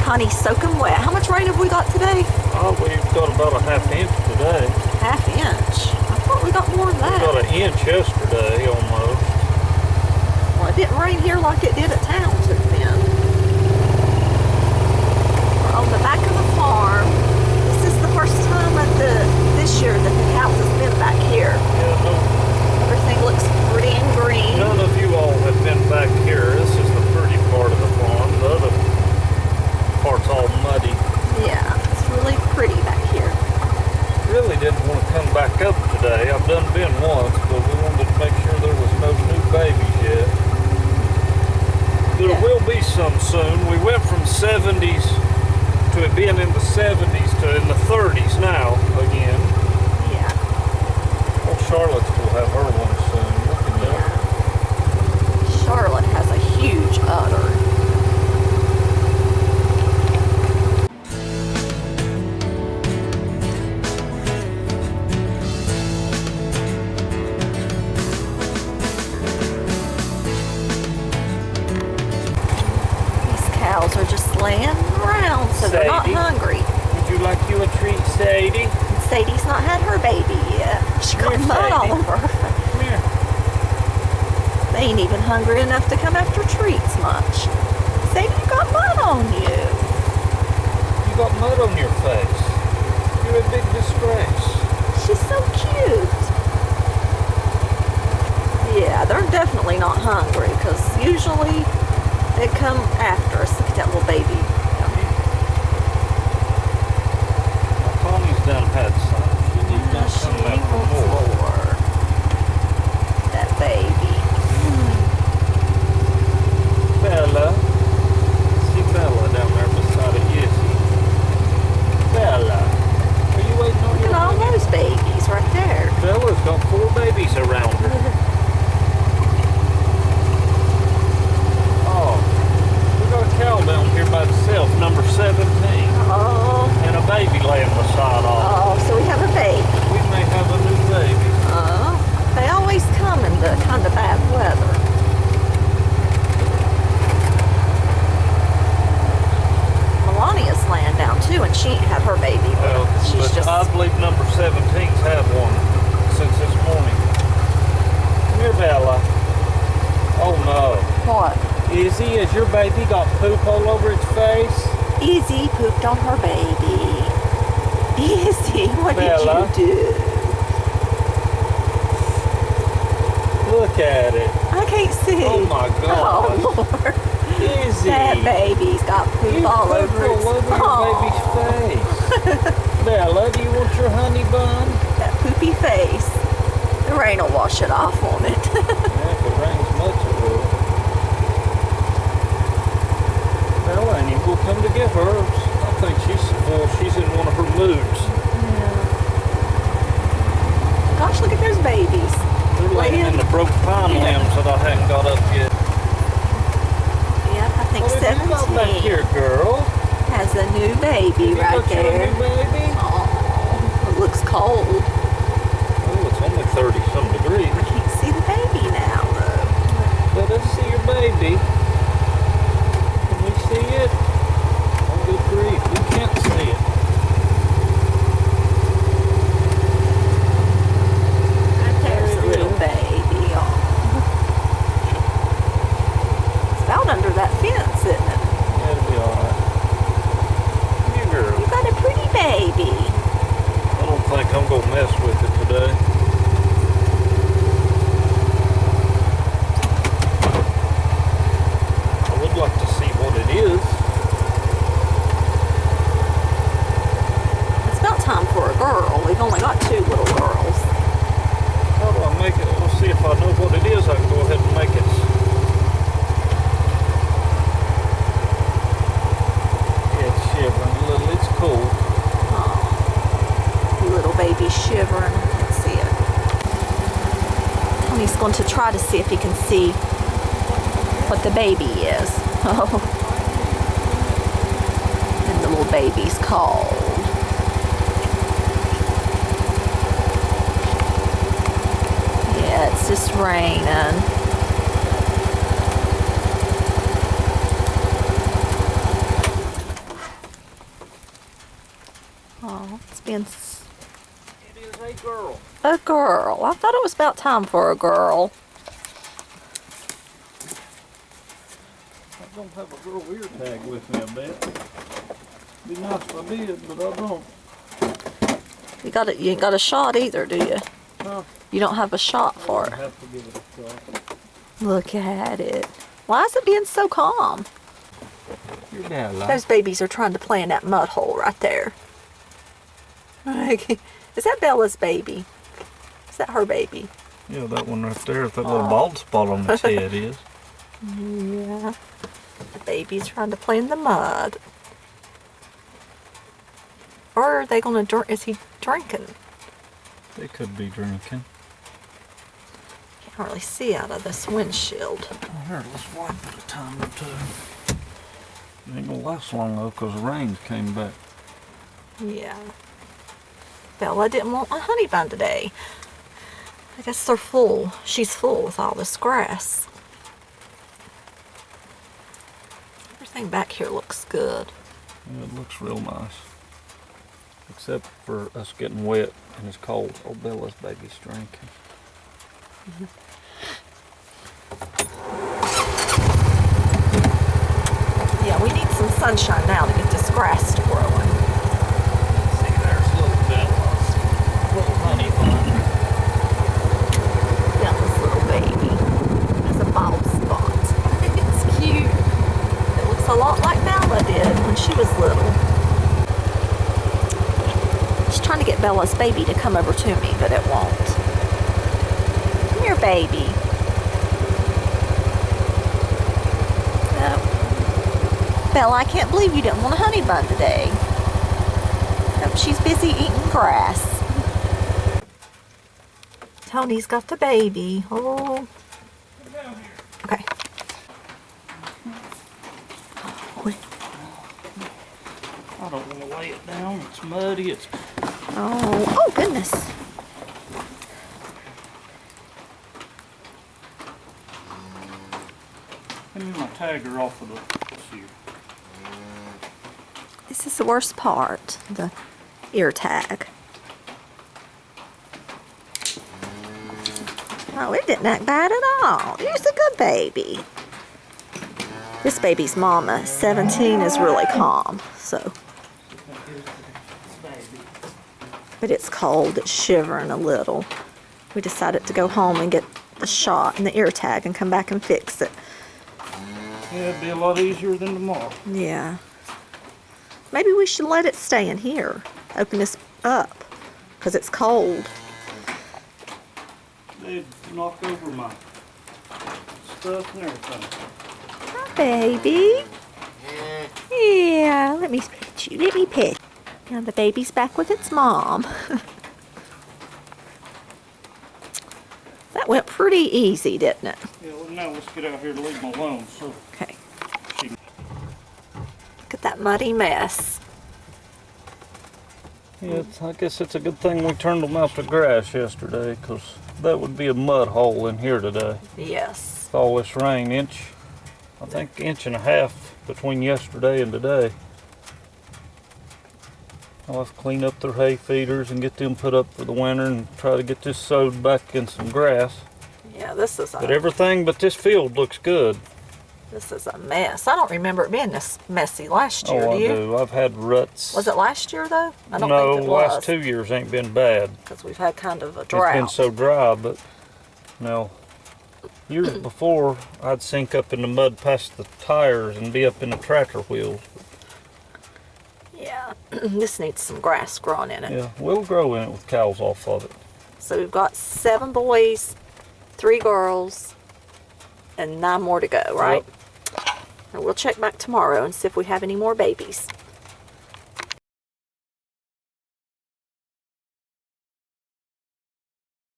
Connie, soak them wet. How much rain have we got today? Oh, we've got about a half inch today. Half inch? I thought we got more than that. We got an inch yesterday almost. Well, it didn't rain here like it did at Townsend then. We're on the back of the farm. This is the first time this year that the house has been back here. Yeah, no. Everything looks pretty and green. None of you all have been back here. This is the pretty part of the farm. The other part's all muddy. Yeah, it's really pretty back here. Really didn't want to come back up today. I've done been once, but we wanted to make sure there was no new babies yet. There will be some soon. We went from 70s to it being in the 70s to in the 30s now again. Yeah. Well, Charlotte's will have her one soon. Look at that. Charlotte has a huge udder. Are just laying around, so they're not hungry. Would you like you a treat, Sadie? Sadie's not had her baby yet. She got mud all over her face. Come here. They ain't even hungry enough to come after treats much. Sadie, you got mud on you. You got mud on your face. You're a big disgrace. She's so cute. Yeah, they're definitely not hungry because usually they come after us. Look at that little baby. Well, Connie's done had some. She's done come back for more. That baby. Bella. See Bella down there beside of Izzy. Bella. Are you waiting on Look at all those babies right there. Bella's got 4 babies around her. Cow down here by itself, number 17. Oh. And a baby laying beside all. Oh, so we have a baby. We may have a new baby. Oh. They always come in the kind of bad weather. Melania's laying down too, and she ain't had her baby. Well, she's just... I believe number 17's had one since this morning. Come here, Bella. Oh no. What? Izzy, has your baby got poop all over its face? Izzy pooped on her baby. Izzy, what Bella. did you do? Look at it. I can't see. Oh my God. Oh Lord. Izzy. That baby's got poop all over its your baby's face. Bella, do you want your honey bun? That poopy face. The rain will wash it off, won't it? Yeah, if it rains much, it will. Bella ain't even gonna come to get hers. I think she's in one of her moods. Yeah. Gosh, look at those babies. They're laying in the broke pine limbs that I hadn't got up yet. Yep, I think What have you got back 17 here, girl? has a new baby right there. A new baby? Oh, it looks cold. Oh, it's only 30-some degrees. I can't see the baby now, though. Let us see your baby. Can we see it? Oh, good grief, we can't see it. Right there's a little baby. Oh. It's about under that fence, isn't it? That'll be alright. You girl. You got a pretty baby. I don't think I'm gonna mess with it today. I would like to see what it is. It's about time for a girl. We've only got 2 little girls. How do I make it? Let's see if I know what it is. I can go ahead and make it. Yeah, it's shivering a little. It's cold. Oh, little baby shivering. I can't see it. Tony's going to try to see if he can see what the baby is. Oh. And the little baby's cold. Yeah, it's just raining. It is a girl. A girl. I thought it was about time for a girl. I don't have a girl ear tag with me, I bet. Be nice if I did, but I don't. You ain't got a shot either, do you? Huh? You don't have a shot for I her. have to give it a shot. Look at it. Why is it being so calm? Your dad like. Those babies are trying to play in that mud hole right there. Is that Bella's baby? Is that her baby? Yeah, that one right there, that little bald spot on its head is. Yeah. The baby's trying to play in the mud. Or are they gonna drink? Is he drinking? They could be drinking. Can't hardly see out of this windshield. Oh, here, let's wipe it a time or two. It ain't gonna last long though, because the rain came back. Yeah. Bella didn't want a honey bun today. I guess they're full. She's full with all this grass. Everything back here looks good. Yeah, it looks real nice. Except for us getting wet and it's cold. Oh, Bella's baby's drinking. Yeah, we need some sunshine now to get this grass to growing. See, there's little Bella's little honey bun. Bella's little baby has a bald spot. It's cute. It looks a lot like Bella did when she was little. Just trying to get Bella's baby to come over to me, but it won't. Come here, baby. Bella, I can't believe you didn't want a honey bun today. Nope, she's busy eating grass. Tony's got the baby. Oh. Okay. I don't want to lay it down. It's muddy. It's Oh goodness. Give me my tagger off of the shoe. This is the worst part, the ear tag. Oh, it didn't act bad at all. He's a good baby. This baby's mama, 17, is really calm, so. But it's cold, it's shivering a little. We decided to go home and get the shot and the ear tag and come back and fix it. Yeah, it'd be a lot easier than tomorrow. Yeah. Maybe we should let it stay in here. Open this up, because it's cold. They'd knock over my stuff and everything. Hi, baby. Yeah, let me pet you. Let me pet. Now the baby's back with its mom. That went pretty easy, didn't it? Yeah, well, now let's get out here and leave them alone. So. Okay. Look at that muddy mess. Yeah, I guess it's a good thing we turned them out to grass yesterday, because that would be a mud hole in here today. Yes. With all this rain, I think inch and a half between yesterday and today. I'll have to clean up their hay feeders and get them put up for the winter and try to get this sowed back in some grass. Yeah, this is But everything but this field looks good. This is a mess. I don't remember it being this messy last year, Oh, do you? I do. I've had ruts. Was it last year, though? I don't No, think it the was. last 2 years ain't been bad. Because we've had kind of a drought. It's been so dry, but no. Years before, I'd sink up in the mud past the tires and be up in the tractor wheels. Yeah, this needs some grass growing in it. Yeah, we'll grow in it with cows off of it. So we've got 7 boys, 3 girls, and 9 more to go, right? Yep. And we'll check back tomorrow and see if we have any more babies.